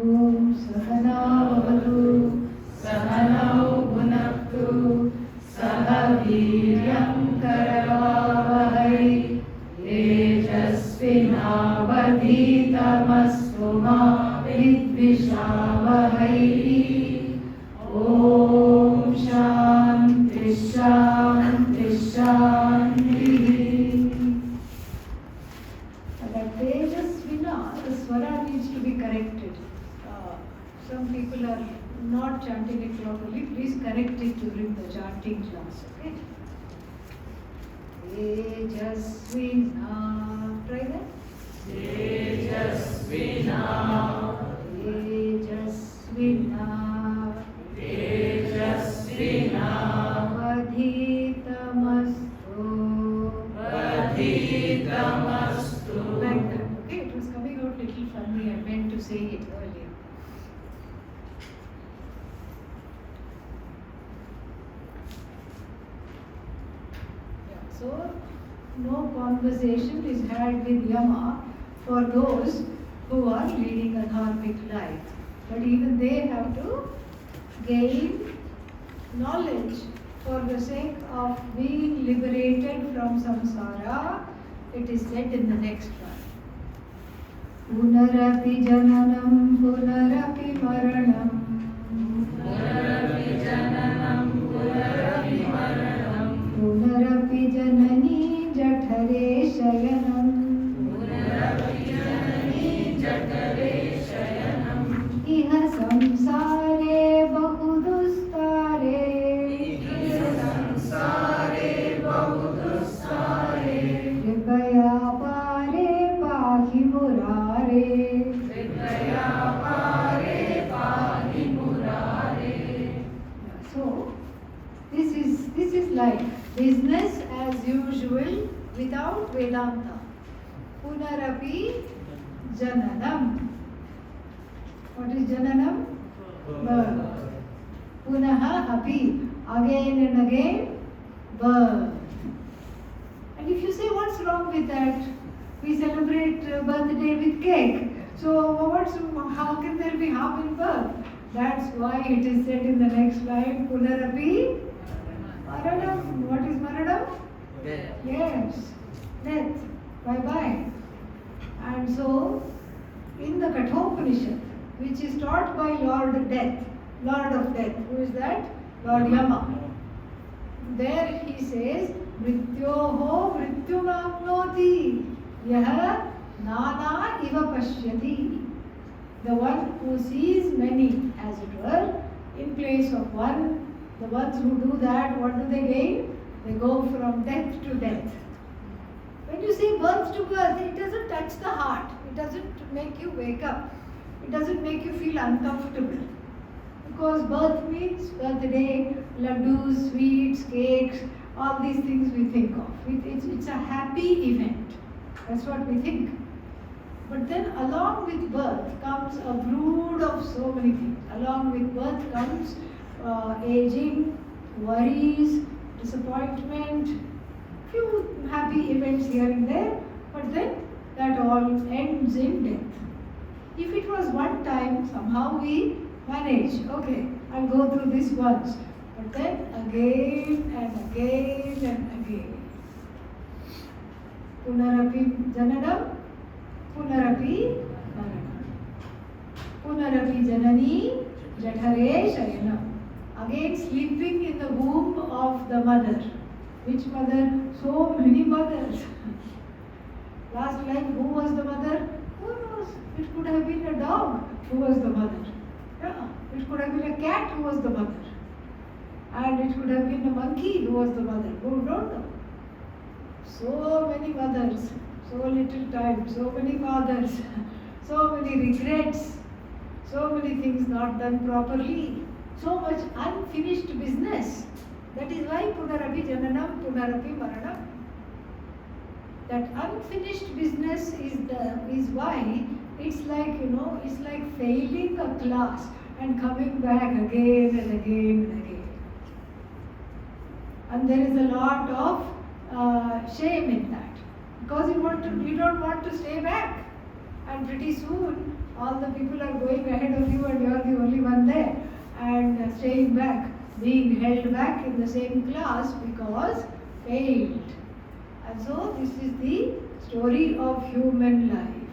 Om Sahana Bhavatu Sahanau Bhunaktu Saha Viryam Karavavahai Tejasvinavadhitamastu ma vidvishavahai. Om Shanti Shanti Shanti. That Tejasvina, the swara needs to be corrected. Some people are not chanting it properly. Please correct it during the chanting class, okay? Tejasvina. Try that. Tejasvina. Tejasvina. Tejasvina. Vadhitamastu. Vadhitamastu. Like that, okay? It was coming out little funny. I meant to say it earlier. So, no conversation is had with Yama for those who are leading a dharmic life. But even they have to gain knowledge for the sake of being liberated from samsara. It is said in the next one. Punarapi jananam, punarapi maranam. Punarapi jananam, punarapi maranam. Punarapi janani jathare shayanam. Punarapi janani jathare shayanam. Iha samsare bahudustare. Iha samsare bahudustare. Kripaya pare pahi murare. Kripaya pare pahi murare. So, this is life. Business as usual without Vedanta. Punarapi jananam. What is jananam? Birth. Punaha api. Again and again, birth. And if you say what's wrong with that? We celebrate birthday with cake. So how can there be harm in birth? That's why it is said in the next line, Punarapi Maranam. What is Maranam? Death. Yes, death. Bye-bye. And so, in the Kathopanishad, which is taught by Lord of Death, who is that? Lord Yama. There he says, Mrityoho mrityumapnoti yaha nana iva pashyati. The one who sees many, as it were, in place of one. The ones who do that, what do they gain? They go from death to death. When you say birth to birth, it doesn't touch the heart. It doesn't make you wake up. It doesn't make you feel uncomfortable. Because birth means birthday, laddus, sweets, cakes, all these things we think of. It's a happy event. That's what we think. But then along with birth comes a brood of so many things. Along with birth comes aging, worries, disappointment, few happy events here and there, but then that all ends in death. If it was one time, somehow we manage, okay, I'll go through this once, but then again and again and again. Punarapi jananam, punarapi maranam. Punarapi janani jathare shayanam. Again sleeping in the womb of the mother. Which mother? So many mothers. Last life, who was the mother? Who knows? It could have been a dog who was the mother. Yeah. It could have been a cat who was the mother. And it could have been a monkey who was the mother. Who don't know? So many mothers, so little time, so many fathers, so many regrets, so many things not done properly, so much unfinished business. That is why Punarapi Jananam, Punarapi Maranam. That unfinished business is why it's like, it's like failing a class and coming back again and again and again. And there is a lot of shame in that. Because you don't want to stay back. and pretty soon all the people are going ahead of you and you are the only one there and staying back, being held back in the same class because failed. And so this is the story of human life.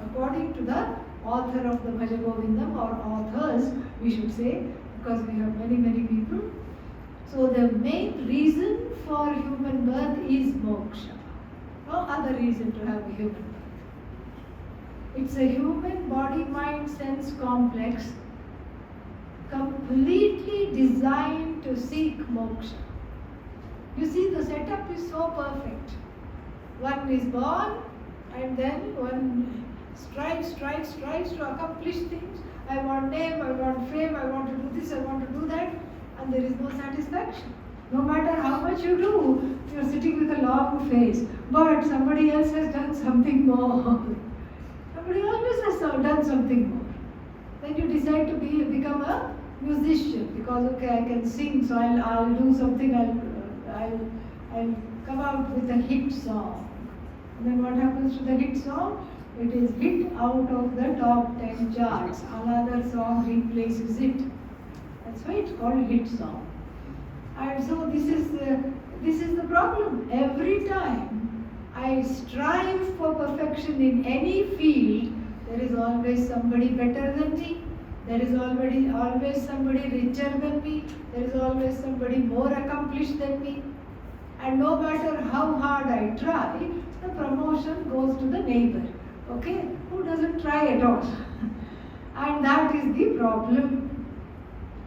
According to the author of the Bhajagovindam, or authors we should say, because we have many people. So the main reason for human birth is moksha. No other reason to have a human birth. It's a human body, mind, sense complex completely designed to seek moksha. You see, the setup is so perfect. One is born and then one strives to accomplish things. I want name, I want fame, I want to do this, I want to do that, and there is no satisfaction. No matter how much you do, you are sitting with a long face, but somebody else has done something more. Somebody always has done something more. Then you decide to become a musician because okay, I can sing, so I'll do something. I'll come out with a hit song. And then what happens to the hit song? It is hit out of the top 10 charts. Another song replaces it. That's why it's called hit song. And so this is the problem. Every time I strive for perfection in any field, there is always somebody better than me. There is always somebody richer than me. There is always somebody more accomplished than me. And no matter how hard I try, the promotion goes to the neighbor. Okay? Who doesn't try at all? And that is the problem.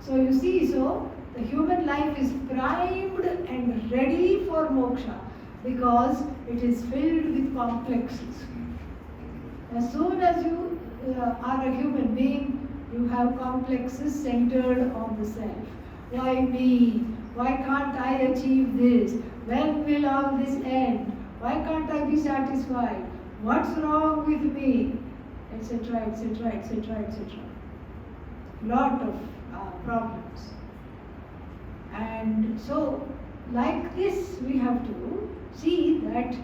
So you see, the human life is primed and ready for moksha because it is filled with complexes. As soon as you are a human being, you have complexes centered on the self. Why me? Why can't I achieve this? When will all this end? Why can't I be satisfied? What's wrong with me? Etc., etc., etc., etc. Lot of problems. And so, like this, we have to see that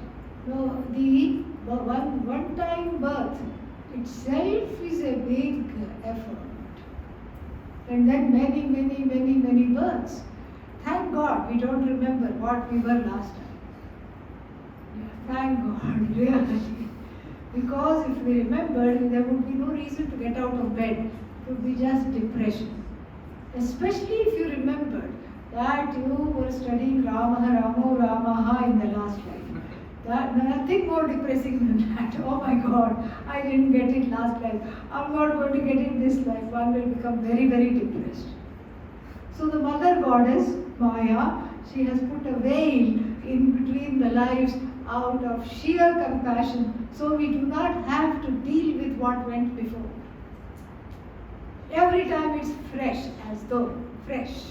the one-time birth itself is a big effort. And then many births. Thank God we don't remember what we were last time. Thank God, really. Because if we remembered, there would be no reason to get out of bed. It would be just depression. Especially if you remembered that you were studying Ramo Ramaha in the last life. Nothing more depressing than that. Oh my God, I didn't get it last life. I'm not going to get it this life. One will become very depressed. So the mother goddess, Maya, she has put a veil in between the lives out of sheer compassion, so we do not have to deal with what went before. Every time it's fresh, as though fresh.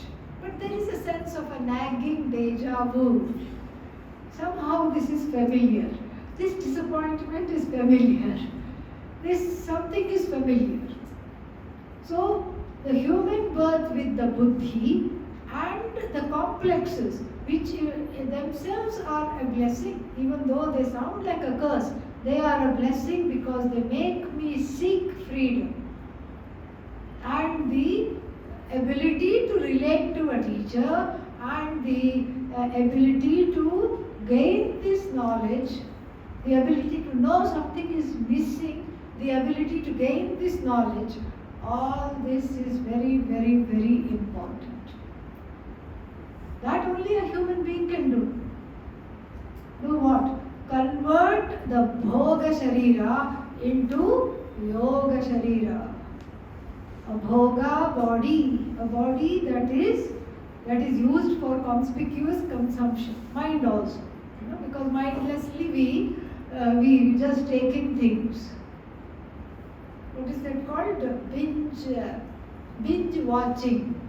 But there is a sense of a nagging deja vu. Somehow this is familiar. This disappointment is familiar. Something is familiar. So the human birth with the buddhi and the complexes, which themselves are a blessing, even though they sound like a curse, they are a blessing because they make me seek freedom. And the ability to relate to a teacher and the ability to gain this knowledge, the ability to know something is missing, the ability to gain this knowledge, all this is very important. That only a human being can do. Do what? Convert the bhoga sharira into yoga sharira. A bhoga body, a body that is used for conspicuous consumption. Mind also, because mindlessly we just take in things. What is that called? Binge watching.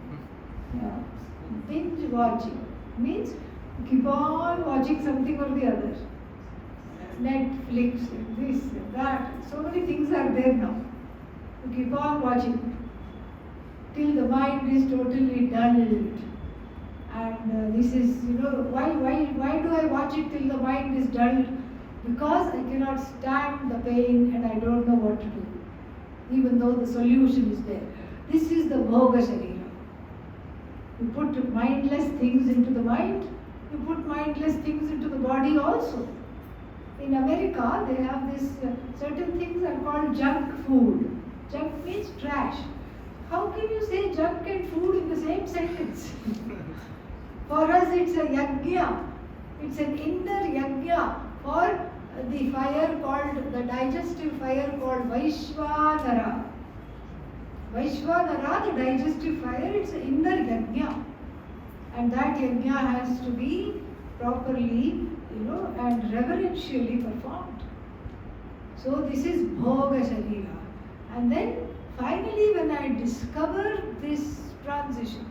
Yeah. Binge watching means keep on watching something or the other. Netflix, this, that. So many things are there now. You keep on watching till the mind is totally dulled. And this is, why do I watch it till the mind is dulled? because I cannot stand the pain and I don't know what to do, even though the solution is there. This is the Bhoga Sharira. You put mindless things into the mind, you put mindless things into the body also. In America, they have this certain things are called junk food. Junk means trash. How can you say junk and food in the same sentence? For us, it's a yajna. It's an inner yajna for the fire called, the digestive fire called Vaishvanara. Vaishvanara, the digestive fire, it's an inner yajna. And that yajna has to be properly, and reverentially performed. So this is Bhoga Sharira. And then finally when I discover this transition,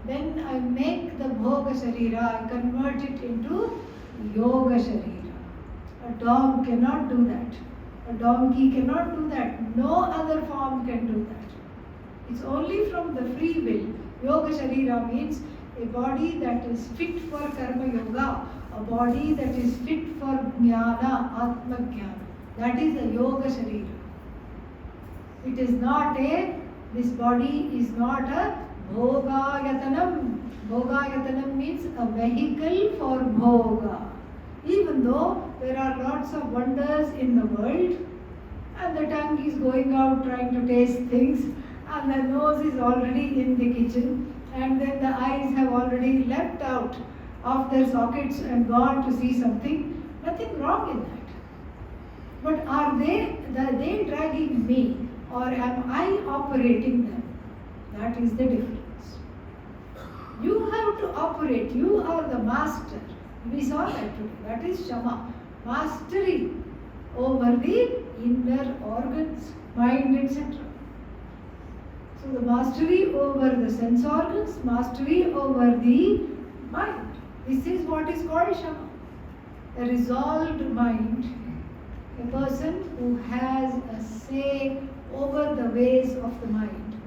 then I make the Bhoga Sharira, I convert it into Yoga Sharira. A dog cannot do that. A donkey cannot do that. No other form can do that. It's only from the free will. Yoga Sharira means a body that is fit for Karma Yoga, a body that is fit for Jnana, Atma Jnana. That is the Yoga Sharira. It is not this body is not a Bhogayatanam. Bhogayatanam means a vehicle for Bhoga. Even though there are lots of wonders in the world, and the tongue is going out trying to taste things, and the nose is already in the kitchen, and then the eyes have already leapt out of their sockets and gone to see something, nothing wrong in that. But are they dragging me, or am I operating them? That is the difference. You have to operate. You are the master. We saw that today. That is Shama. Mastery over the inner organs, mind, etc. So the mastery over the sense organs, mastery over the mind. This is what is called Shama. A resolved mind, a person who has a say over the ways of the mind,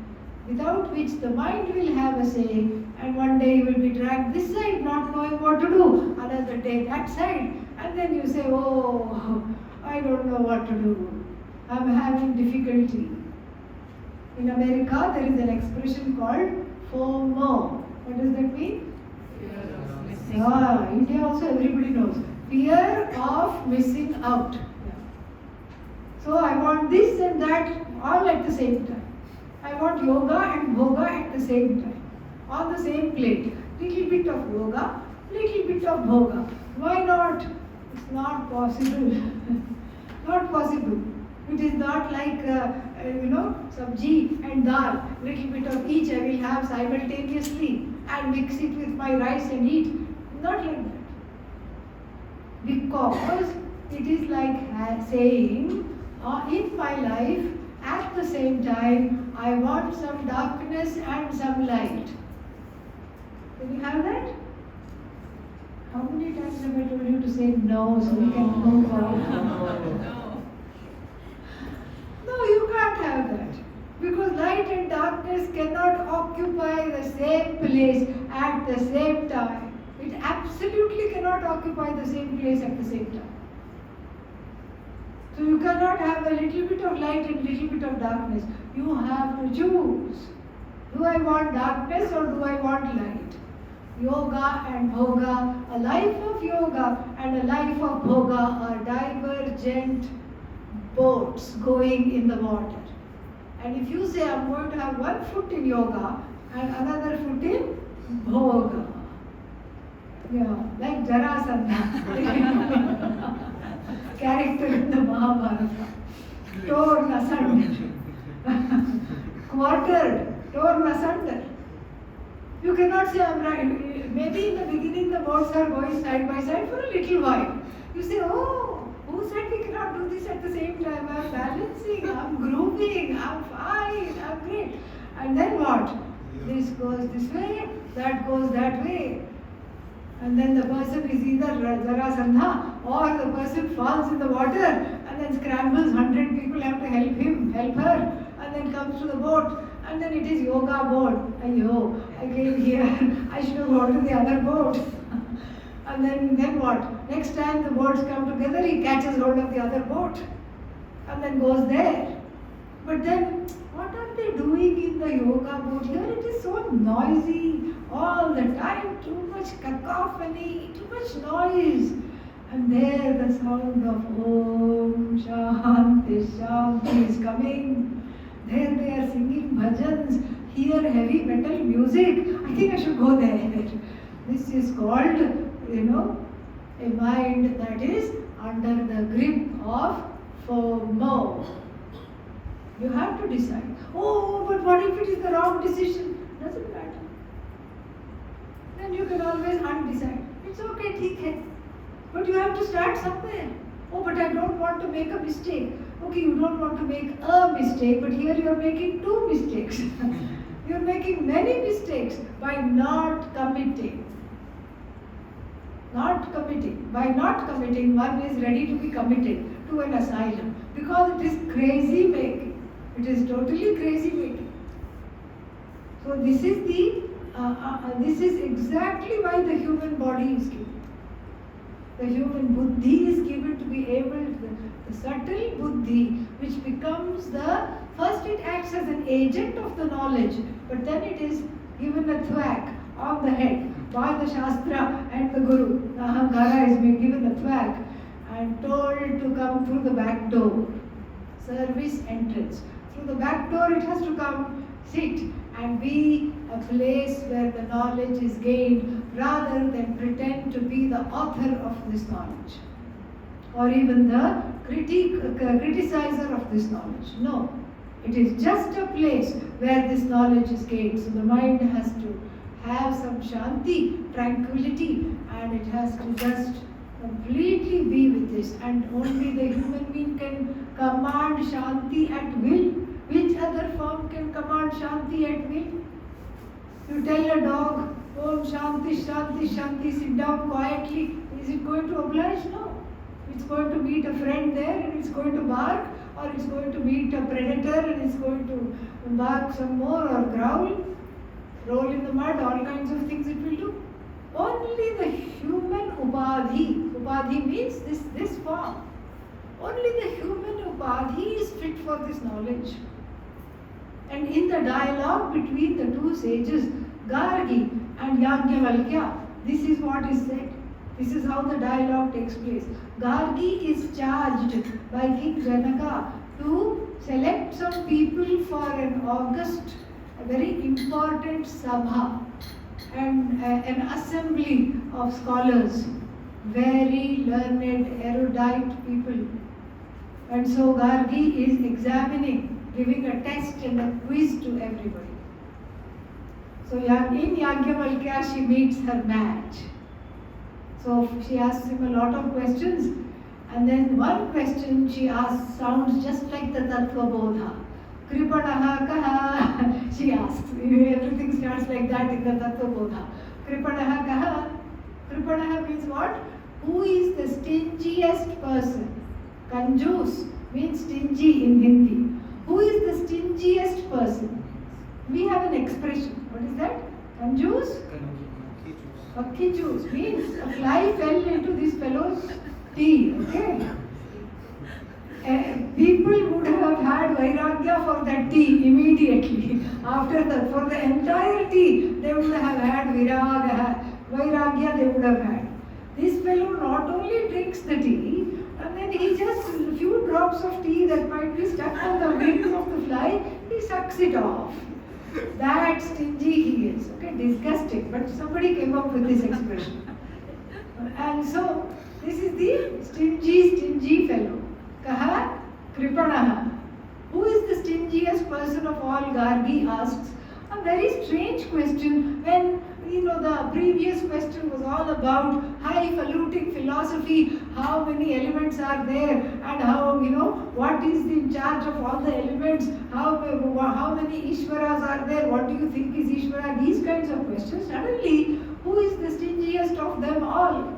without which the mind will have a say, and one day you will be dragged this side not knowing what to do, another day that side, and then you say, oh, I don't know what to do, I'm having difficulty. In America there is an expression called FOMO. What does that mean? India also everybody knows. Fear of missing out. So I want this and that all at the same time. I want yoga and bhoga at the same time. On the same plate. Little bit of yoga, little bit of bhoga. Why not? It's not possible. Not possible. It is not like, sabji and dal. Little bit of each I will have simultaneously and mix it with my rice and eat. Not like that. Because it is like saying, in my life, at the same time, I want some darkness and some light. Can you have that? How many times have I told you to say no so we can move on? No, you can't have that. Because light and darkness cannot occupy the same place at the same time. It absolutely cannot occupy the same place at the same time. So you cannot have a little bit of light and little bit of darkness. You have to choose. Do I want darkness or do I want light? Yoga and bhoga, a life of yoga and a life of bhoga are divergent boats going in the water. And if you say I'm going to have one foot in yoga and another foot in bhoga, like Jarasandha, character in the Mahabharata, torn asunder, quartered, torn asunder. You cannot say I'm right. Maybe in the beginning the boats are going side by side for a little while. You say, oh, who said we cannot do this at the same time? I'm balancing, I'm grooving, I'm fine, I'm great. And then what? This goes this way, that goes that way. And then the person is either Jarasandha or the person falls in the water and then scrambles, 100 people have to help him, help her, and then comes to the boat. And then it is yoga boat. Ayyo, I came here, I should have gone to the other boat. And then what? Next time the boats come together, he catches hold of the other boat and then goes there. But then, what are they doing in the yoga boat? Here it is so noisy all the time, too much cacophony, too much noise. And there the sound of Om Shanti Shanti is coming. There they are singing bhajans, hear heavy metal music. I think I should go there. This is called, a mind that is under the grip of FOMO. You have to decide. Oh, but what if it is the wrong decision? Doesn't matter. Then you can always undecide. It's okay, theek hai. But you have to start somewhere. Oh, but I don't want to make a mistake. Okay, you don't want to make a mistake, but here you are making two mistakes. You are making many mistakes by not committing. Not committing. By not committing, one is ready to be committed to an asylum because it is crazy making. It is totally crazy making. So this is exactly why the human body is given. The human buddhi is given to be able to, the subtle buddhi, which becomes first it acts as an agent of the knowledge, but then it is given a thwack on the head by the Shastra and the Guru. The Ahankara is being given a thwack and told to come through the back door, service entrance. Through the back door it has to come, sit and be a place where the knowledge is gained rather than pretend to be the author of this knowledge or even the criticizer of this knowledge. No, it is just a place where this knowledge is gained. So the mind has to have some shanti, tranquility, and it has to just completely be with this. And only the human being can command shanti at will. Which other form can command shanti at will? You tell a dog, Om Shanti, Shanti, Shanti, sit down quietly. Is it going to oblige? No. It's going to meet a friend there and it's going to bark, or it's going to meet a predator and it's going to bark some more or growl, roll in the mud, all kinds of things it will do. Only the human upadhi means this form. Only the human upadhi is fit for this knowledge. And in the dialogue between the two sages, Gargi and Yajnavalkya, this is what is said. This is how the dialogue takes place. Gargi is charged by King Janaka to select some people for an august, a very important sabha and an assembly of scholars, very learned, erudite people. And so Gargi is examining, giving a test and a quiz to everybody. So in Yajnavalkya she meets her match. So she asks him a lot of questions, and then one question she asks sounds just like the Tattva Bodha. Kripanaha kaha, she asks. Everything starts like that in the Tattva Bodha. Kripanaha kaha. Kripanaha means what? Who is the stingiest person? Kanjus means stingy in Hindi. Who is the stingiest person? We have an expression. What is that? Kanjus? Pakhi juice means a fly fell into this fellow's tea. Okay? People would have had vairagya for that tea immediately. For the entire tea, they would have had vairagya they would have had. This fellow not only drinks the tea, and then he just, a few drops of tea that might be stuck on the wings of the fly, he sucks it off. That stingy he is. Okay, disgusting. But somebody came up with this expression. And so, this is the stingy fellow. Kaha Kripanaha. Who is the stingiest person of all? Gargi asks. A very strange question when, the previous question was all about highfalutin philosophy, how many elements are there and how, what is in charge of all the elements, how many Ishwaras are there, what do you think is Ishvara, these kinds of questions. Suddenly, who is the stingiest of them all?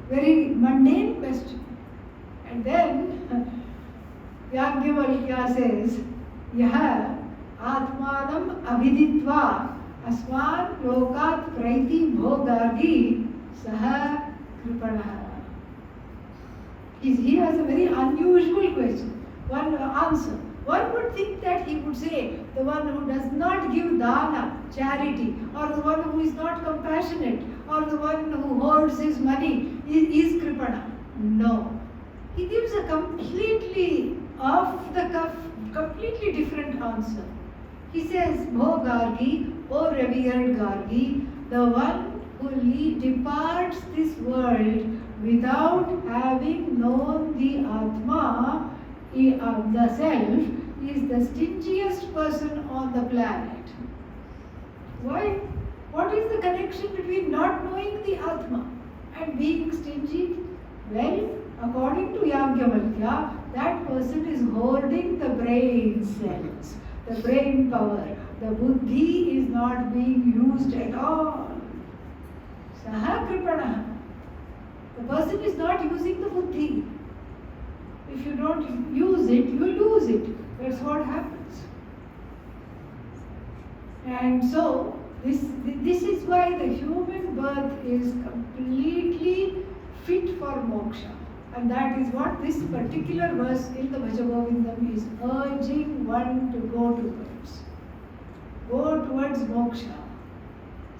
Very mundane question. And then, Yajnavalkya says, Yaha Atmanam Abhiditva Asman Lokat Praiti Bhogargi Saha Kripanaha. He has a very unusual question. One answer. One would think that he would say the one who does not give dana, charity, or the one who is not compassionate, or the one who hoards his money is Kripana. No. He gives a completely off the cuff, completely different answer. He says, O Gargi, O revered Gargi, the one who departs this world without having known the Atma, the self, is the stingiest person on the planet. Why? What is the connection between not knowing the Atma and being stingy? Well, according to Yagyavalkya, that person is hoarding the brain cells, the brain power. The buddhi is not being used at all. Saha Kripana. The person is not using the buddhi. If you don't use it, you lose it. That's what happens. And so, this is why the human birth is completely fit for moksha. And that is what this particular verse in the Bhajagovindam is urging one to go towards. Go towards moksha.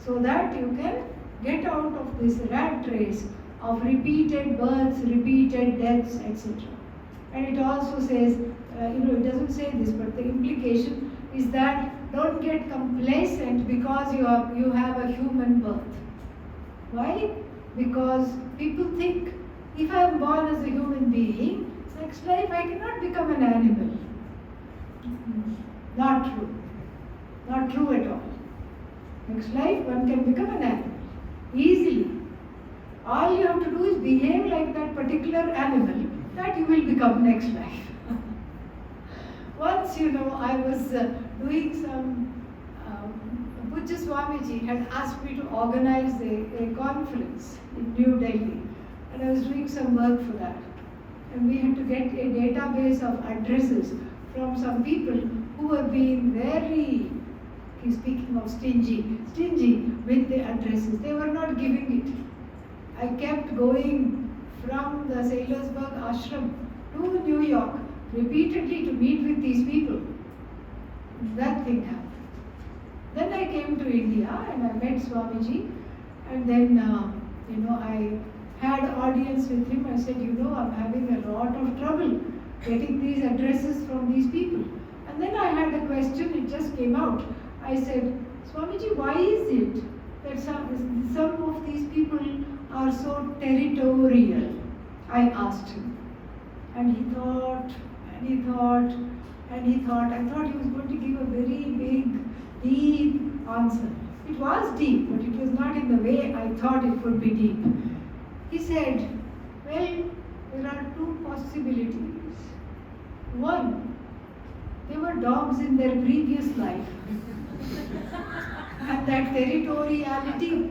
So that you can get out of this rat race of repeated births, repeated deaths, etc. And it also says, it doesn't say this, but the implication is that don't get complacent because you have a human birth. Why? Because people think, if I am born as a human being, next life I cannot become an animal. Not true. Not true at all. Next life one can become an animal. Easily. All you have to do is behave like that particular animal, that you will become next life. Once, I was doing some, Pujya Swamiji had asked me to organize a conference in New Delhi, and I was doing some work for that. And we had to get a database of addresses from some people who were being very, speaking of stingy with the addresses. They were not giving it. I kept going from the Sailorsburg ashram to New York repeatedly to meet with these people. That thing happened. Then I came to India and I met Swamiji, and then I had audience with him. I said, I'm having a lot of trouble getting these addresses from these people. And then I had a question, it just came out. I said, Swamiji, why is it that some of these people are so territorial? I asked him. And he thought, and he thought, and he thought. I thought he was going to give a very big, deep answer. It was deep, but it was not in the way I thought it would be deep. He said, well, there are two possibilities. One, they were dogs in their previous life. And that territoriality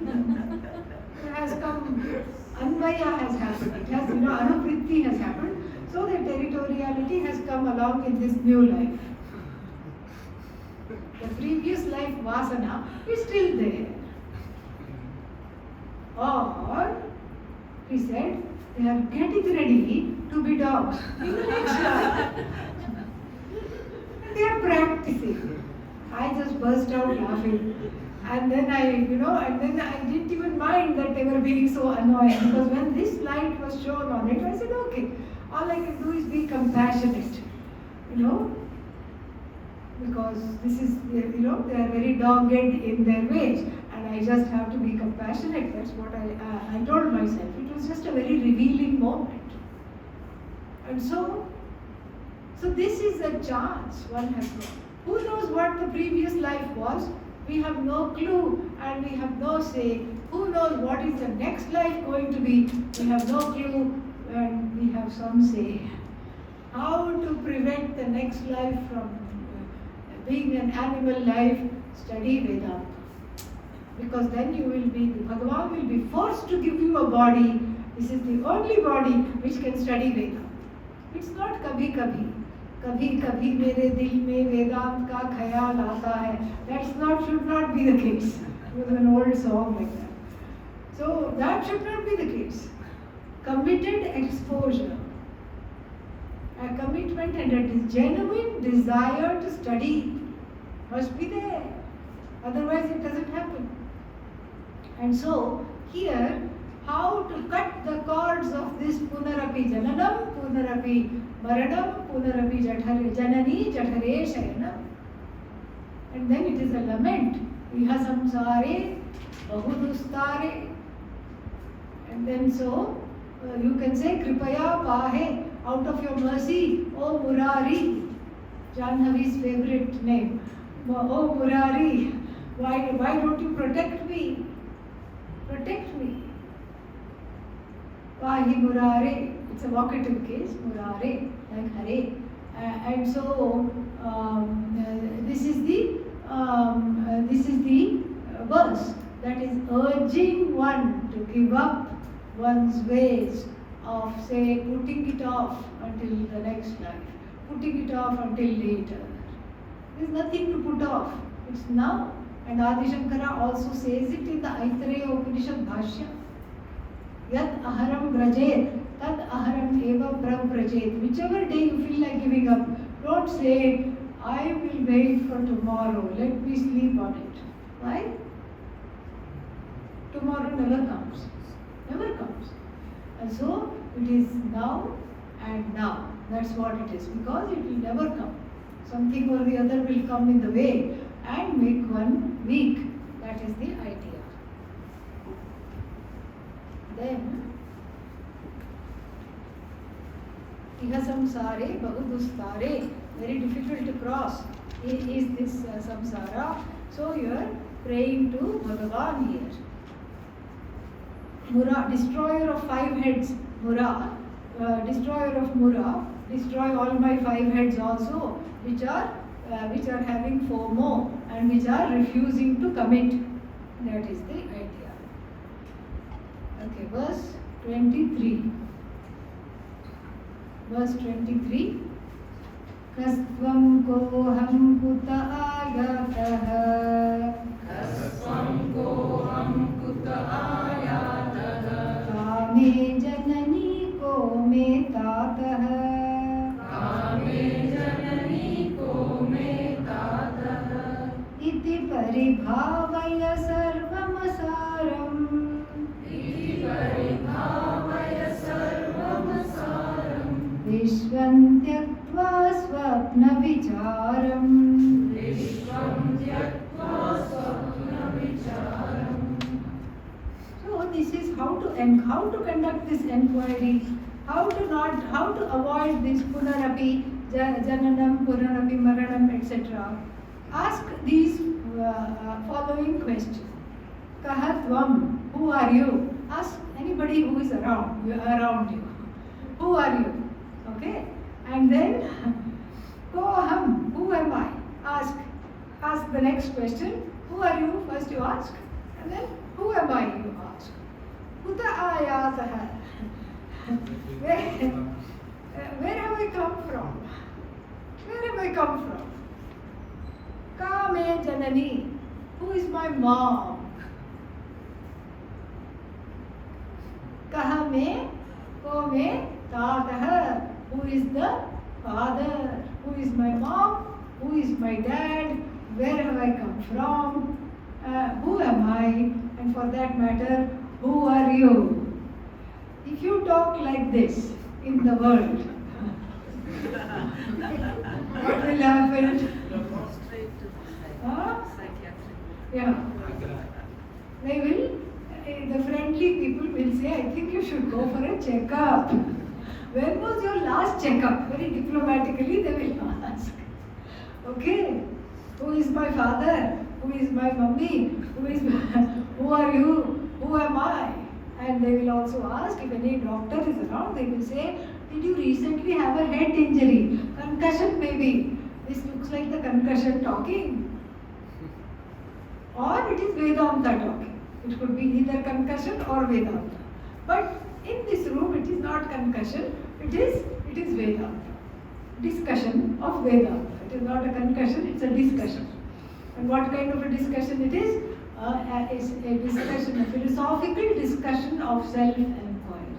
has come, Anvaya has happened, it has, Anupritti has happened, so the territoriality has come along in this new life. The previous life Vasana is still there. Or, he said, they are getting ready to be dogs in the next life. And they are practicing. I just burst out laughing. And then I didn't even mind that they were being so annoying, because when this light was shown on it, I said, okay, all I can do is be compassionate, because this is, they are very dogged in their ways, and I just have to be compassionate. That's what I told myself. It was just a very revealing moment. And so this is a chance one has got. Who knows what the previous life was? We have no clue and we have no say. Who knows what is the next life going to be? We have no clue and we have some say. How to prevent the next life from being an animal life? Study Vedanta. Because then Bhagavan will be forced to give you a body. This is the only body which can study Vedanta. It's not kabhi kabhi. कभी कभी मेरे दिल में वेदांत का ख्याल आता है. Should not be the case. It was an old song like that. So that should not be the case. Committed exposure, a commitment and a genuine desire to study must be there. Otherwise it doesn't happen. And so here, how to cut the cords of this punarapi jananam, punarapi maranam, punarapi janani jathare shayanam. And then it is a lament. Iha samsare bahudustare. And then so you can say Kripaya Pahe, out of your mercy, O Murari. Janhavi's favorite name. O Murari, why don't you protect me? Protect me. Pahi Murare. It's a vocative case, Murare, like Hare. And so this is the verse that is urging one to give up one's ways of, say, putting it off until the next life, putting it off until later. There is nothing to put off. It's now. And Adi Shankara also says it in the Aitareya Upanishad Bhashya. Yat aharam vrajet, tad aharam eva pravrajet. Whichever day you feel like giving up, don't say, I will wait for tomorrow, let me sleep on it. Why? Tomorrow never comes. Never comes. And so it is now and now. That's what it is. Because it will never come. Something or the other will come in the way and make one weak. That is the idea. Then, Iha samsare bahudustare, very difficult to cross is this samsara. So you are praying to Bhagavan here. Mura, destroyer of 5 heads, Mura, destroyer of Mura, destroy all my 5 heads also, which are having FOMO and which are refusing to commit. That is the idea. Okay, verse 23. Verse 23. Kastvam koham kuta ayatah. Kasvam koham kuta ayatah. Kame janani ko me tatah. इति परिभावय सर्वमसारम् विश्वं त्यक्त्वा स्वप्नविचारम् So this is how to conduct this enquiry, how to avoid this punarapi jananam, punarapi maranam, etc. Ask these following questions. Kahatvam, who are you? Ask anybody who is around you. Who are you? Okay? And then, Koham, who am I? Ask the next question. Who are you? First you ask. And then, who am I? You ask. Kuta ayatah. Where have I come from? Where have I come from? Kame janani. Who is my mom? Kahame, kome, tatah. Who is the father? Who is my mom? Who is my dad? Where have I come from? Who am I? And for that matter, who are you? If you talk like this in the world, what will happen? Yeah. They will, the friendly people will say, I think you should go for a checkup. When was your last checkup? Very diplomatically they will ask. Okay, who is my father? Who is my mummy? Who are you? Who am I? And they will also ask, if any doctor is around, they will say, did you recently have a head injury? Concussion maybe. This looks like the concussion talking. Or it is Vedanta talking. It could be either concussion or Vedanta. But in this room it is not concussion, it is Vedanta. Discussion of Vedanta. It is not a concussion, it's a discussion. And what kind of a discussion it is? is a discussion, a philosophical discussion of self-inquiry.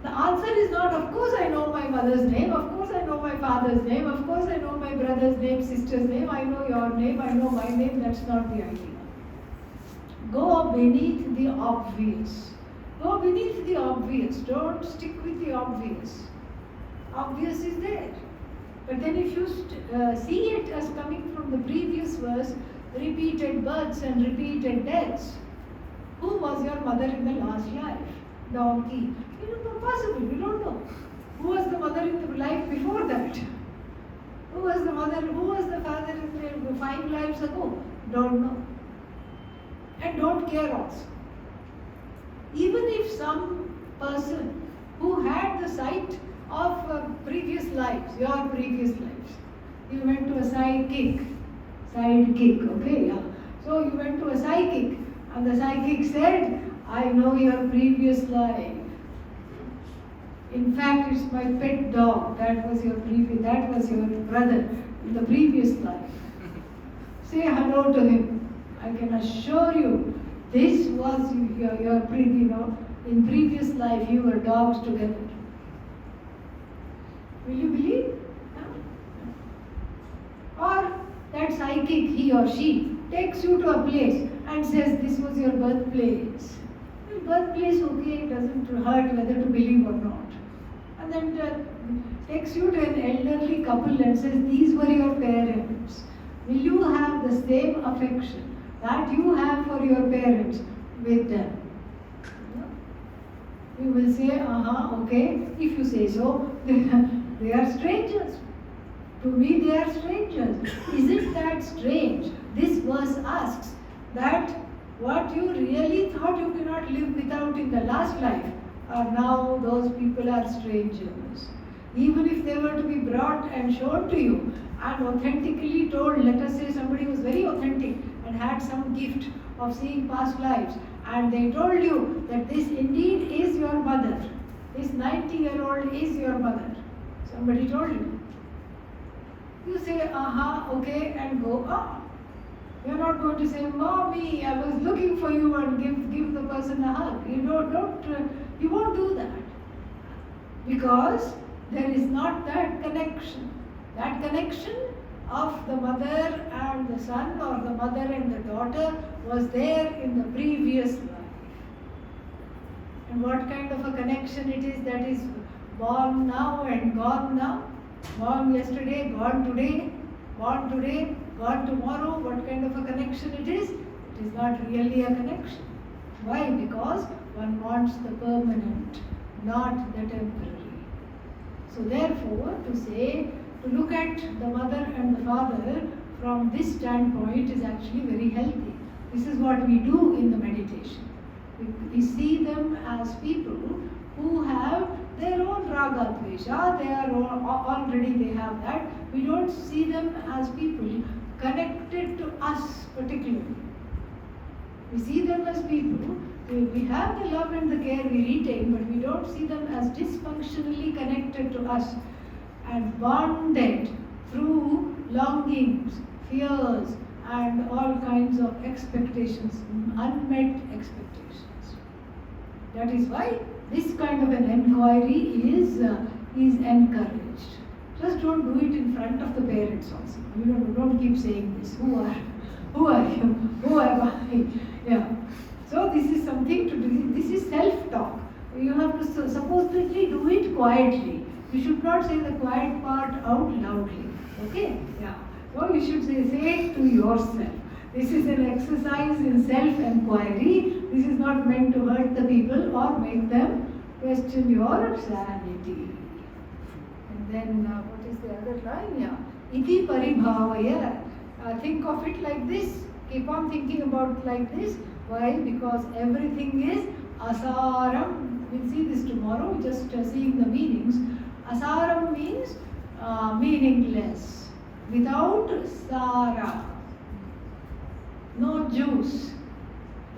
The answer is not, of course I know my mother's name, of course I know my father's name, of course I know my brother's name, sister's name, I know your name, I know my name. That's not the idea. Go beneath the obvious. Go beneath the obvious. Don't stick with the obvious. Obvious is there. But then if you see it as coming from the previous verse, repeated births and repeated deaths. Who was your mother in the last life? Donkey. You know, possible, we don't know. Who was the mother in the life before that? Who was the mother, who was the father in the 5 lives ago? Don't know. And don't care also. Even if some person who had the sight of previous lives, your previous lives, you went to a sidekick, okay, yeah. So you went to a psychic, and the psychic said, I know your previous life. In fact, it's my pet dog. That was your brother in the previous life. Say hello to him. I can assure you, this was your in previous life you were dogs together. Will you believe? No? Or that psychic, he or she, takes you to a place and says, this was your birthplace. Well, birthplace, okay, it doesn't hurt whether to believe or not. And then takes you to an elderly couple and says, these were your parents. Will you have the same affection that you have for your parents with them? You will say, okay, if you say so, they are strangers. To me, they are strangers. Isn't that strange? This verse asks that what you really thought you cannot live without in the last life, now those people are strangers. Even if they were to be brought and shown to you and authentically told, let us say somebody was very authentic and had some gift of seeing past lives, and they told you that this indeed is your mother, this 90-year-old is your mother. Somebody told you. You say, okay, and go on. You're not going to say, Mommy, I was looking for you, and give the person a hug. You won't do that. Because there is not that connection. That connection of the mother and the son, or the mother and the daughter, was there in the previous life. And what kind of a connection it is that is born now and gone now? Born yesterday, gone today, born today, gone tomorrow. What kind of a connection it is? It is not really a connection. Why? Because one wants the permanent, not the temporary. So therefore, to look at the mother and the father from this standpoint is actually very healthy. This is what we do in the meditation. We see them as people who have their own raga dvesha, they have that. We don't see them as people connected to us particularly. We see them as people, we have the love and the care we retain, but we don't see them as dysfunctionally connected to us and bonded through longings, fears, and all kinds of expectations, unmet expectations. That is why this kind of an inquiry is encouraged. Just don't do it in front of the parents also. Don't keep saying this. Who are you? Who am I? Yeah. So this is something to do. This is self-talk. You have to supposedly do it quietly. You should not say the quiet part out loudly. Okay? Yeah. So you should say it to yourself. This is an exercise in self-inquiry. This is not meant to hurt the people or make them question your sanity. And then what is the other line? Yeah. Iti paribhavaya. Think of it like this. Keep on thinking about it like this. Why? Because everything is asaram. We'll see this tomorrow, just seeing the meanings. Asaram means meaningless, without sara. No juice.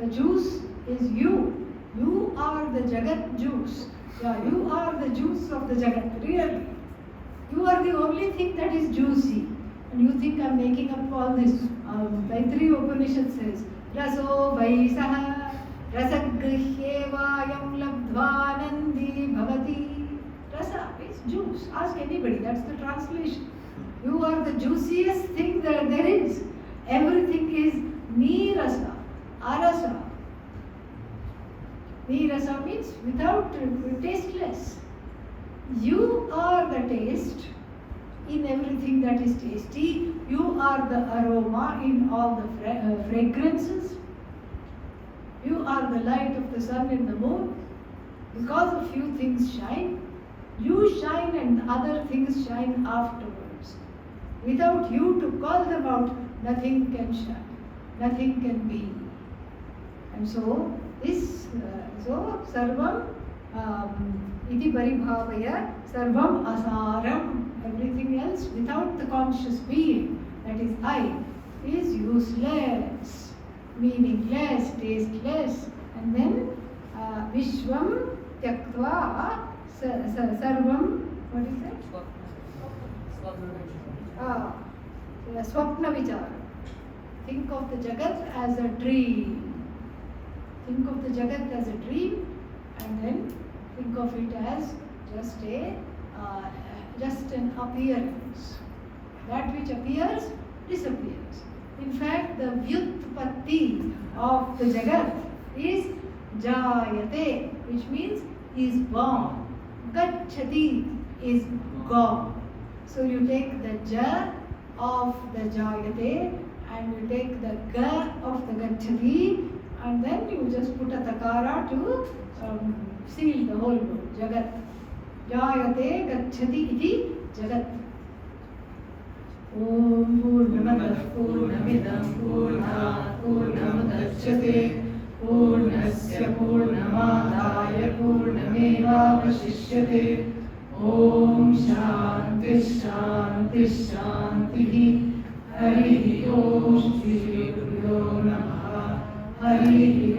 The juice is you. You are the Jagat juice. Yeah, you are the juice of the Jagat, really. You are the only thing that is juicy. And you think I'm making up all this. Maitri Upanishad says, Raso Vaisaha Rasagrihevayam Labdvanandi Bhavati. Rasa is juice. Ask anybody, that's the translation. You are the juiciest thing that there is. Everything is Nirasa, Arasa. Nirasa means without, tasteless. You are the taste in everything that is tasty. You are the aroma in all the fragrances. You are the light of the sun and the moon. Because of you, things shine. You shine and other things shine afterwards. Without you to call them out, nothing can shine, nothing can be. And so, this, sarvam iti paribhavaya, sarvam asaram. Everything else without the conscious being, that is I, is useless, meaningless, tasteless. And then Vishwam Tyaktva Sarvam, what is that? Swapna Vichara. Think of the Jagat as a dream. Think of the Jagat as a dream, and then think of it as just an appearance. That which appears, disappears. In fact, the Vyutpatti of the Jagat is Jayate, which means is born. Gacchati is gone. So you take the Ja of the Jayate and you take the Ga of the Gacchati, and then you just put a Takara to seal the whole word, Jagat. Jayate Gacchati iti Jagat. Om Purnamadah Purnamidam Purnat Purnamudachyate Purnasya Purnamadaya Purnamevavashishyate. Om Shanti Shanti Shanti. Hari Om Shri Guru Namaha. Hari